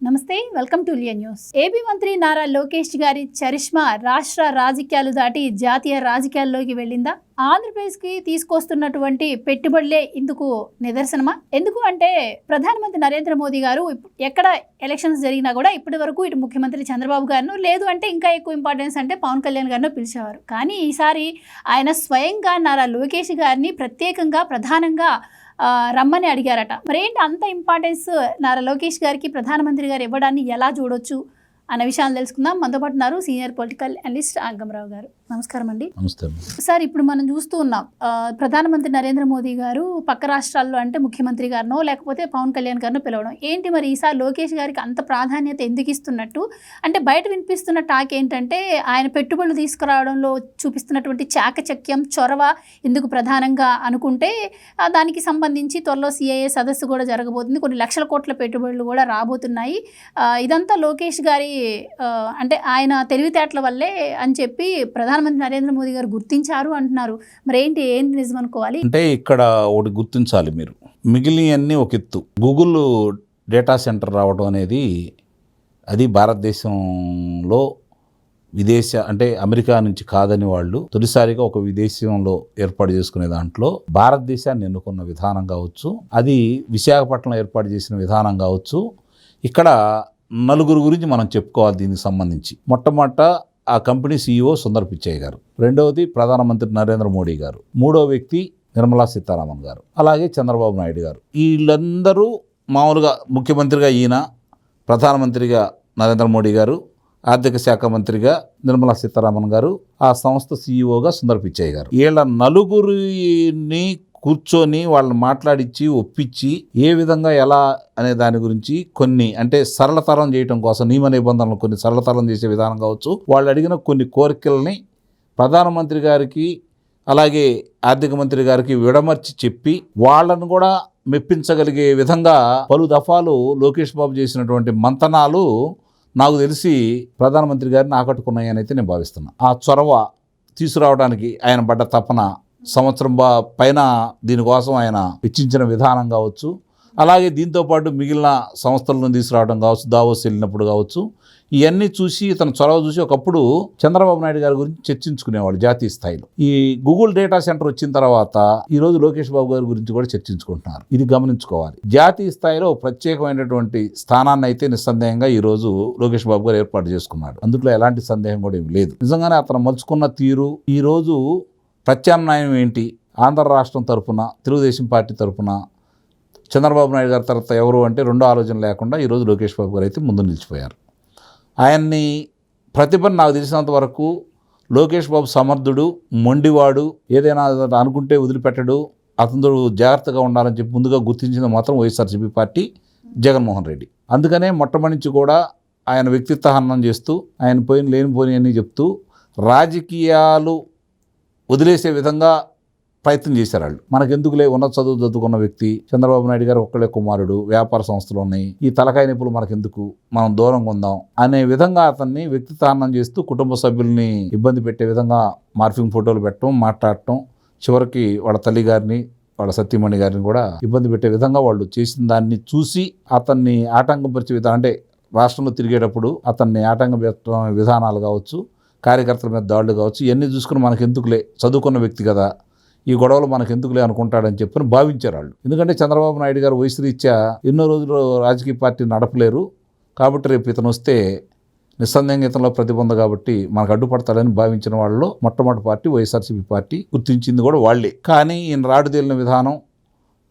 నమస్తే, welcome to Liya news. AP మంత్రి నారా లోకేష్ గారి చరిష్మా రాష్ట్ర రాజకీయాలు దాటి జాతీయ రాజకీయాల్లోకి వెళ్ళిందా? ఆంధ్రప్రదేశ్కి తీసుకొస్తున్నటువంటి పెట్టుబడులే ఇందుకు నిదర్శనమా? ఎందుకు అంటే ప్రధానమంత్రి నరేంద్ర మోదీ గారు ఎక్కడ ఎలక్షన్స్ జరిగినా కూడా ఇప్పటి వరకు ఇటు ముఖ్యమంత్రి చంద్రబాబు గారిను, లేదు అంటే ఇంకా ఎక్కువ ఇంపార్టెన్స్ అంటే పవన్ కళ్యాణ్ గారిను పిలిచేవారు. కానీ ఈసారి ఆయన స్వయంగా నారా లోకేష్ గారిని ప్రత్యేకంగా ప్రధానంగా రమ్మని అడిగారట. మరేంటి అంత ఇంపార్టెన్స్ నారా లోకేష్ గారికి ప్రధానమంత్రి గారు ఇవ్వడాన్ని ఎలా చూడొచ్చు అనే విషయాలు తెలుసుకుందాం. మనతో పాటు ఉన్నారు సీనియర్ పొలిటికల్ అనలిస్ట్ అంగమరావు గారు. నమస్కారం అండి. నమస్తే సార్, ఇప్పుడు మనం చూస్తూ ఉన్నాం ప్రధానమంత్రి నరేంద్ర మోదీ గారు పక్క రాష్ట్రాల్లో అంటే ముఖ్యమంత్రి గారినో లేకపోతే పవన్ కళ్యాణ్ గారినో పిలవడం ఏంటి? మరి ఈసారి లోకేష్ గారికి అంత ప్రాధాన్యత ఎందుకు ఇస్తున్నట్టు? అంటే బయట వినిపిస్తున్న టాక్ ఏంటంటే ఆయన పెట్టుబడులు తీసుకురావడంలో చూపిస్తున్నటువంటి చాకచక్యం, చొరవ ఇందుకు ప్రధానంగా అనుకుంటే దానికి సంబంధించి త్వరలో సిఐఏ సదస్సు కూడా జరగబోతుంది. కొన్ని లక్షల కోట్ల పెట్టుబడులు కూడా రాబోతున్నాయి. ఇదంతా లోకేష్ గారి అంటే ఆయన తెలివితేటల వల్లే అని చెప్పి ప్రధానమంత్రి నరేంద్ర మోదీ గారు గుర్తించారు అంటున్నారు. మరి ఏంటి నిజం అనుకోవాలి? అంటే ఇక్కడ ఒకటి గుర్తించాలి మీరు, మిగిలినవన్నీ ఒక ఎత్తు. గూగుల్ డేటా సెంటర్ రావడం అనేది అది భారతదేశంలో అంటే అమెరికా నుంచి కాదని వాళ్ళు తొలిసారిగా ఒక విదేశంలో ఏర్పాటు చేసుకునే దాంట్లో భారతదేశాన్ని ఎన్నుకున్న విధానం కావచ్చు, అది విశాఖపట్నం ఏర్పాటు చేసిన విధానం కావచ్చు. ఇక్కడ నలుగురు గురించి మనం చెప్పుకోవాలి దీనికి సంబంధించి. మొట్టమొదట ఆ కంపెనీ CEO సుందర్ పిచ్చయ్య గారు, రెండవది ప్రధానమంత్రి నరేంద్ర మోడీ గారు, మూడవ వ్యక్తి నిర్మలా సీతారామన్ గారు, అలాగే చంద్రబాబు నాయుడు గారు. వీళ్ళందరూ మామూలుగా ముఖ్యమంత్రిగా ఈయన, ప్రధానమంత్రిగా నరేంద్ర మోడీ గారు, ఆర్థిక శాఖ మంత్రిగా నిర్మలా సీతారామన్ గారు, ఆ సంస్థ CEOగా సుందర్ పిచ్చయ్య గారు. వీళ్ళ నలుగురిని కూర్చొని వాళ్ళని మాట్లాడించి ఒప్పించి ఏ విధంగా ఎలా అనే దాని గురించి కొన్ని అంటే సరళతరం చేయడం కోసం నియమ నిబంధనలు కొన్ని సరళతరం చేసే విధానం కావచ్చు, వాళ్ళు అడిగిన కొన్ని కోరికల్ని ప్రధానమంత్రి గారికి అలాగే ఆర్థిక మంత్రి గారికి విడమర్చి చెప్పి వాళ్ళను కూడా మెప్పించగలిగే విధంగా పలు దఫాలు లోకేష్ బాబు చేసినటువంటి మంతనాలు నాకు తెలిసి ప్రధానమంత్రి గారిని ఆకట్టుకున్నాయని అయితే నేను భావిస్తున్నాను. ఆ చొరవ తీసుకురావడానికి ఆయన పడ్డ తపన, సంవత్సరం పైన దీనికోసం ఆయన వెచ్చించిన విధానం కావచ్చు, అలాగే దీంతోపాటు మిగిలిన సంస్థలను తీసుకురావడం కావచ్చు, దావోస్ వెళ్ళినప్పుడు కావచ్చు, ఇవన్నీ చూసి ఇతను చొరవ చూసి ఒకప్పుడు చంద్రబాబు నాయుడు గారి గురించి చర్చించుకునేవాడు జాతీయ స్థాయిలో. ఈ గూగుల్ డేటా సెంటర్ వచ్చిన తర్వాత ఈరోజు లోకేష్ బాబు గారి గురించి కూడా చర్చించుకుంటున్నారు. ఇది గమనించుకోవాలి. జాతీయ స్థాయిలో ప్రత్యేకమైనటువంటి స్థానాన్ని అయితే నిస్సందేహంగా ఈరోజు లోకేష్ బాబు గారు ఏర్పాటు చేసుకున్నాడు. అందులో ఎలాంటి సందేహం కూడా ఏమి లేదు. నిజంగానే అతను మలుచుకున్న తీరు, ఈరోజు ప్రత్యామ్నాయం ఏంటి, ఆంధ్ర రాష్ట్రం తరఫున తెలుగుదేశం పార్టీ తరఫున చంద్రబాబు నాయుడు గారి తర్వాత ఎవరు అంటే రెండో ఆలోచన లేకుండా ఈరోజు లోకేష్ బాబు గారు అయితే ముందు నిలిచిపోయారు. ఆయన్ని ప్రతిభను నాకు తెలిసినంత వరకు లోకేష్ బాబు సమర్థుడు, మొండివాడు, ఏదైనా అనుకుంటే వదిలిపెట్టడు, అతను జాగ్రత్తగా ఉండాలని చెప్పి ముందుగా గుర్తించింది మాత్రం వైఎస్ఆర్సీపీ పార్టీ, జగన్మోహన్ రెడ్డి. అందుకనే మొట్టమొదటి నుంచి కూడా ఆయన వ్యక్తిత్వ హననం చేస్తూ, ఆయన లేనిపోని అని చెప్తూ రాజకీయాలు వదిలేసే విధంగా ప్రయత్నం చేశారు వాళ్ళు. మనకెందుకులే, ఉన్నత చదువు చదువుకున్న వ్యక్తి చంద్రబాబు నాయుడు గారు ఒక్కడే కుమారుడు, వ్యాపార సంస్థలు ఉన్నాయి, ఈ తలకాయ నొప్పులు మనకెందుకు, మనం దూరంగా ఉందాం అనే విధంగా అతన్ని వ్యక్తిత్వానం చేస్తూ కుటుంబ సభ్యుల్ని ఇబ్బంది పెట్టే విధంగా మార్ఫింగ్ ఫోటోలు పెట్టడం, మాట్లాడటం, చివరికి వాళ్ళ తల్లి గారిని వాళ్ళ సత్యమణి గారిని కూడా ఇబ్బంది పెట్టే విధంగా వాళ్ళు చేసిన దాన్ని చూసి అతన్ని ఆటంకపరిచే విధానం, అంటే రాష్ట్రంలో తిరిగేటప్పుడు అతన్ని ఆటంకపెట్టడం విధానాలు కావచ్చు, కార్యకర్తల మీద దాడులు కావచ్చు, ఇవన్నీ చూసుకుని మనకెందుకులే, చదువుకున్న వ్యక్తి కదా, ఈ గొడవలు మనకెందుకులే అనుకుంటాడని చెప్పని భావించారు వాళ్ళు. ఎందుకంటే చంద్రబాబు నాయుడు గారు వయసు రీత్యా ఎన్నో రోజులు రాజకీయ పార్టీ నడపలేరు కాబట్టి రేపు ఇతను వస్తే నిస్సందేహంగా ఇతనిలో ప్రతిబంధ కాబట్టి మనకు అడ్డుపడతాడని భావించిన వాళ్ళలో మొట్టమొదటి పార్టీ వైఎస్ఆర్సీపీ పార్టీ, గుర్తించింది కూడా వాళ్లే. కానీ ఈయన రాడుదేలిన విధానం,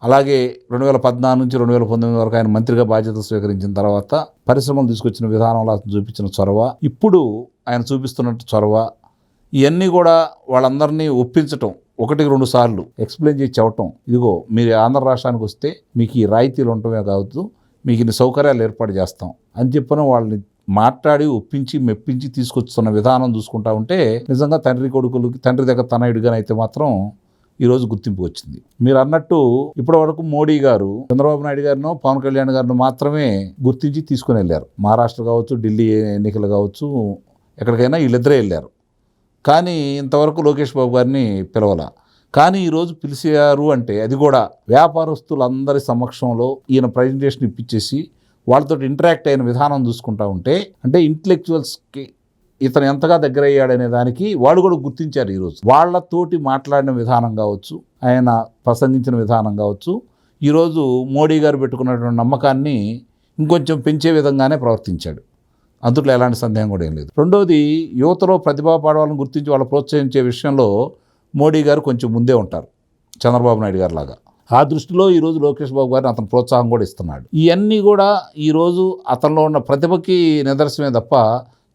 అలాగే 2014 నుంచి 2019 వరకు ఆయన మంత్రిగా బాధ్యతలు స్వీకరించిన తర్వాత పరిశ్రమలు తీసుకొచ్చిన విధానంలో అతను చూపించిన చొరవ, ఇప్పుడు ఆయన చూపిస్తున్నట్టు చొరవ, ఇవన్నీ కూడా వాళ్ళందరినీ ఒప్పించటం, 1-2 సార్లు ఎక్స్ప్లెయిన్ చేసి చెప్పటం, ఇదిగో మీరు ఆంధ్ర రాష్ట్రానికి వస్తే మీకు ఈ రాయితీలు ఉండటమే కావచ్చు, మీకు ఇన్ని సౌకర్యాలు ఏర్పాటు చేస్తాం అని చెప్పిన వాళ్ళని మాట్లాడి ఒప్పించి మెప్పించి తీసుకొస్తున్న విధానం చూసుకుంటా ఉంటే నిజంగా తండ్రి కొడుకులకి, తండ్రి దగ్గర తనయుడిగానైతే మాత్రం ఈరోజు గుర్తింపు వచ్చింది. మీరు అన్నట్టు ఇప్పటి వరకు మోడీ గారు చంద్రబాబు నాయుడు గారినో పవన్ కళ్యాణ్ గారిని మాత్రమే గుర్తించి తీసుకుని వెళ్ళారు. మహారాష్ట్ర కావచ్చు, ఢిల్లీ ఎన్నికలు కావచ్చు, ఎక్కడికైనా వీళ్ళిద్దరే వెళ్ళారు. కానీ ఇంతవరకు లోకేష్ బాబు గారిని పిలవాల. కానీ ఈరోజు పిలిచారు అంటే అది కూడా వ్యాపారస్తులందరి సమక్షంలో ఈయన ప్రజెంటేషన్ ఇప్పించేసి వాళ్ళతో ఇంటరాక్ట్ అయిన విధానం చూసుకుంటా ఉంటే అంటే ఇంటలెక్చువల్స్కి ఇతను ఎంతగా దగ్గర అయ్యాడనే దానికి వాళ్ళు కూడా గుర్తించారు ఈరోజు. వాళ్ళతోటి మాట్లాడిన విధానం కావచ్చు, ఆయన ప్రసంగించిన విధానం కావచ్చు, ఈరోజు మోడీ గారు పెట్టుకున్నటువంటి నమ్మకాన్ని ఇంకొంచెం పెంచే విధంగానే ప్రవర్తించాడు. అందులో ఎలాంటి సందేహం కూడా ఏం లేదు. రెండోది, యువతలో ప్రతిభా పాఠవాలను గుర్తించి వాళ్ళు ప్రోత్సహించే విషయంలో మోడీ గారు కొంచెం ముందే ఉంటారు, చంద్రబాబు నాయుడు గారు లాగా. ఆ దృష్టిలో ఈరోజు లోకేష్ బాబు గారిని అతను ప్రోత్సాహం కూడా ఇస్తున్నాడు. ఇవన్నీ కూడా ఈరోజు అతనిలో ఉన్న ప్రతిభకి నిదర్శనమే తప్ప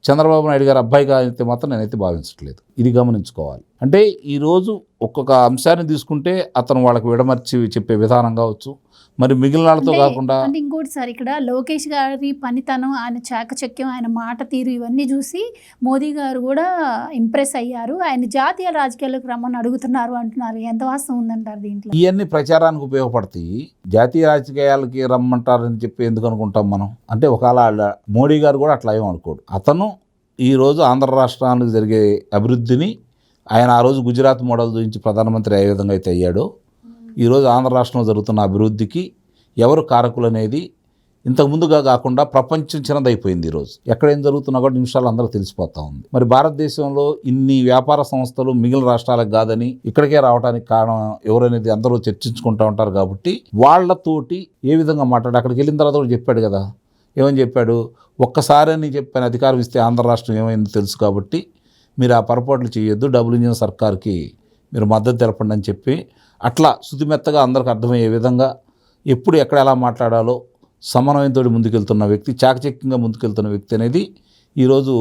చంద్రబాబు నాయుడు గారు అబ్బాయిగా అయితే మాత్రం నేనైతే భావించట్లేదు. ఇది గమనించుకోవాలి. అంటే ఈరోజు ఒక్కొక్క అంశాన్ని తీసుకుంటే అతను వాళ్ళకి విడమర్చి చెప్పే విధానం కావచ్చు, మరి మిగిలిన వాళ్ళతో కాకుండా అంటే ఇంకోటి సార్, ఇక్కడ లోకేష్ గారి పనితనం, ఆయన చాకచక్యం, ఆయన మాట తీరు ఇవన్నీ చూసి మోదీ గారు కూడా ఇంప్రెస్ అయ్యారు. ఆయన జాతీయ రాజకీయాల్లోకి రమ్మని అడుగుతున్నారు అంటున్నారు. ఎంత వాస్తవం ఉందంటారు దీంట్లో? ఇవన్నీ ప్రచారానికి ఉపయోగపడతాయి. జాతీయ రాజకీయాలకి రమ్మంటారని చెప్పి ఎందుకు అనుకుంటాం మనం? అంటే ఒకవేళ మోడీ గారు కూడా అట్లా ఏం అనుకోడు. అతను ఈరోజు ఆంధ్ర రాష్ట్రానికి జరిగే అభివృద్ధిని, ఆయన ఆ రోజు గుజరాత్ మోడల్ గురించి ప్రధానమంత్రి ఏ విధంగా అయితే అయ్యాడో, ఈరోజు ఆంధ్ర రాష్ట్రంలో జరుగుతున్న అభివృద్ధికి ఎవరు కారకులు అనేది ఇంతకు ముందుగా కాకుండా ప్రపంచం చిన్నదైపోయింది. ఈరోజు ఎక్కడేం జరుగుతున్నా కూడా నిమిషాలు అందరూ తెలిసిపోతూ ఉంది. మరి భారతదేశంలో ఇన్ని వ్యాపార సంస్థలు మిగిలిన రాష్ట్రాలకు కాదని ఇక్కడికే రావడానికి కారణం ఎవరనేది అందరూ చర్చించుకుంటూ ఉంటారు. కాబట్టి వాళ్ళతోటి ఏ విధంగా మాట్లాడి అక్కడికి వెళ్ళిన తర్వాత కూడా చెప్పాడు కదా, ఏమని చెప్పాడు? ఒక్కసారి అని చెప్పిన అధికారం ఇస్తే ఆంధ్ర రాష్ట్రం ఏమైందో తెలుసు, కాబట్టి మీరు ఆ పొరపాట్లు చేయొద్దు, డబుల్ ఇంజిన్ సర్కార్కి మీరు మద్దతు తెలపండి అని చెప్పి అట్లా శుతిమెత్తగా అందరికి అర్థమయ్యే విధంగా ఎప్పుడు ఎక్కడ ఎలా మాట్లాడాలో సమన్వయంతో ముందుకెళ్తున్న వ్యక్తి, చాకచక్యంగా ముందుకెళ్తున్న వ్యక్తి అనేది ఈరోజు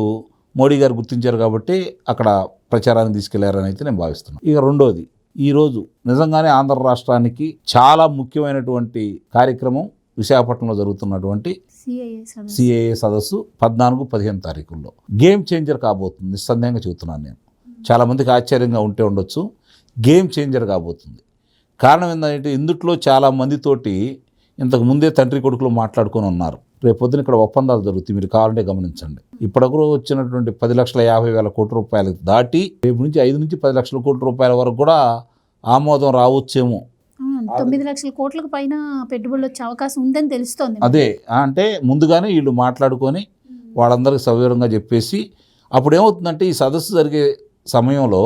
మోడీ గారు గుర్తించారు. కాబట్టి అక్కడ ప్రచారాన్ని తీసుకెళ్లారని అయితే నేను భావిస్తున్నాను. ఇక రెండోది, ఈరోజు నిజంగానే ఆంధ్ర రాష్ట్రానికి చాలా ముఖ్యమైనటువంటి కార్యక్రమం విశాఖపట్నంలో జరుగుతున్నటువంటి సిఏఏ సదస్సు 14-15 తారీఖుల్లో గేమ్ చేంజర్ కాబోతుంది. నిస్సందేహంగా చెబుతున్నాను నేను. చాలామందికి ఆశ్చర్యంగా ఉంటే ఉండొచ్చు, గేమ్ చేంజర్ కాబోతుంది. కారణం ఏంటంటే ఇందుట్లో చాలామందితోటి ఇంతకు ముందే తండ్రి కొడుకులు మాట్లాడుకొని ఉన్నారు. రేపు పొద్దున ఇక్కడ ఒప్పందాలు జరుగుతాయి, మీరు కావాలంటే గమనించండి. ఇప్పటివరకు వచ్చినటువంటి 10,50,000 కోట్ల రూపాయలు దాటి రేపు నుంచి 5-10 లక్షల కోట్ల రూపాయల వరకు కూడా ఆమోదం రావచ్చేమో. 9 లక్షల కోట్లకు పైన పెట్టుబడులు వచ్చే అవకాశం ఉందని తెలుస్తోంది. అదే అంటే ముందుగానే వీళ్ళు మాట్లాడుకొని వాళ్ళందరికీ సవివరంగా చెప్పేసి, అప్పుడు ఏమవుతుందంటే ఈ సదస్సు జరిగే సమయంలో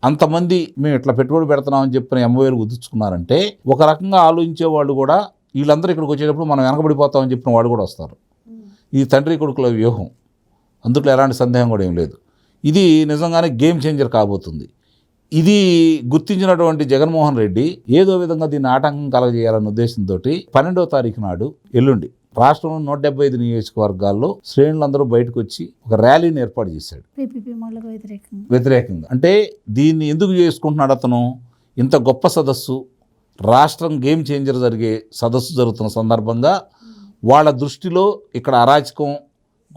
అంతమంది మేము ఇట్లా పెట్టుబడి పెడుతున్నామని చెప్పిన ఎంఓఏలు గుర్తుంచుకున్నారంటే ఒక రకంగా ఆలోచించే వాళ్ళు కూడా వీళ్ళందరూ ఇక్కడికి వచ్చేటప్పుడు మనం వెనకబడిపోతామని చెప్పిన వాళ్ళు కూడా వస్తారు. ఇది తండ్రి కొడుకుల వ్యూహం, అందులో ఎలాంటి సందేహం కూడా ఏం లేదు. ఇది నిజంగానే గేమ్ చేంజర్ కాబోతుంది. ఇది గుర్తించినటువంటి జగన్మోహన్ రెడ్డి ఏదో విధంగా దీన్ని ఆటంకం కలగజేయాలన్న ఉద్దేశంతో 12వ తారీఖు నాడు ఎల్లుండి రాష్ట్రంలో 175 నియోజకవర్గాల్లో శ్రేణులందరూ బయటకు వచ్చి ఒక ర్యాలీని ఏర్పాటు చేశాడు వ్యతిరేకంగా. అంటే దీన్ని ఎందుకు చేసుకుంటున్నాడు అతను? ఇంత గొప్ప సదస్సు, రాష్ట్రం గేమ్ చేంజర్ జరిగే సదస్సు జరుగుతున్న సందర్భంగా వాళ్ళ దృష్టిలో ఇక్కడ అరాచకం,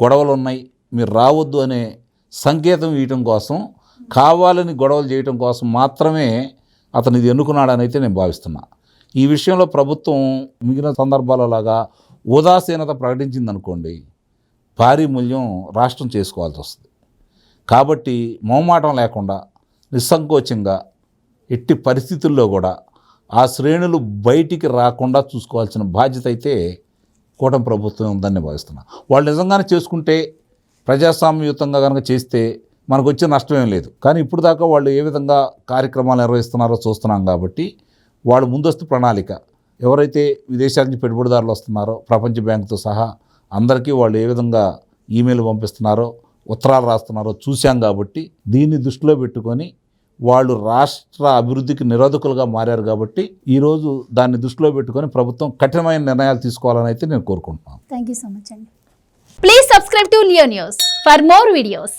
గొడవలు ఉన్నాయి, మీరు రావద్దు అనే సంకేతం ఇవ్వటం కోసం, కావాలని గొడవలు చేయటం కోసం మాత్రమే అతను ఇది ఎన్నుకున్నాడని అయితే నేను భావిస్తున్నా. ఈ విషయంలో ప్రభుత్వం మిగిలిన సందర్భాలలాగా ఉదాసీనత ప్రకటించిందనుకోండి, భారీ మూల్యం రాష్ట్రం చేసుకోవాల్సి వస్తుంది. కాబట్టి మొహమాటం లేకుండా నిస్సంకోచంగా ఎట్టి పరిస్థితుల్లో కూడా ఆ శ్రేణులు బయటికి రాకుండా చూసుకోవాల్సిన బాధ్యత అయితే కూటమి ప్రభుత్వం ఉందని భావిస్తున్నా. వాళ్ళు నిజంగానే చేసుకుంటే, ప్రజాస్వామ్యయుతంగా కనుక చేస్తే మనకు వచ్చే నష్టమేం లేదు. కానీ ఇప్పుడు దాకా వాళ్ళు ఏ విధంగా కార్యక్రమాలు నిర్వహిస్తున్నారో చూస్తున్నాం. కాబట్టి వాళ్ళు ముందస్తు ప్రణాళిక, ఎవరైతే విదేశాల నుంచి పెట్టుబడిదారులు వస్తున్నారో ప్రపంచ బ్యాంకుతో సహా అందరికీ వాళ్ళు ఏ విధంగా ఈమెయిల్ పంపిస్తున్నారో, ఉత్తరాలు రాస్తున్నారో చూశాం. కాబట్టి దీన్ని దృష్టిలో పెట్టుకొని వాళ్ళు రాష్ట్ర అభివృద్ధికి నిరోధకులుగా మారారు. కాబట్టి ఈరోజు దాన్ని దృష్టిలో పెట్టుకొని ప్రభుత్వం కఠినమైన నిర్ణయాలు తీసుకోవాలని అయితే నేను కోరుకుంటున్నాను. థ్యాంక్ యూ సో మచ్ అండి. Please subscribe to Leo news for more videos.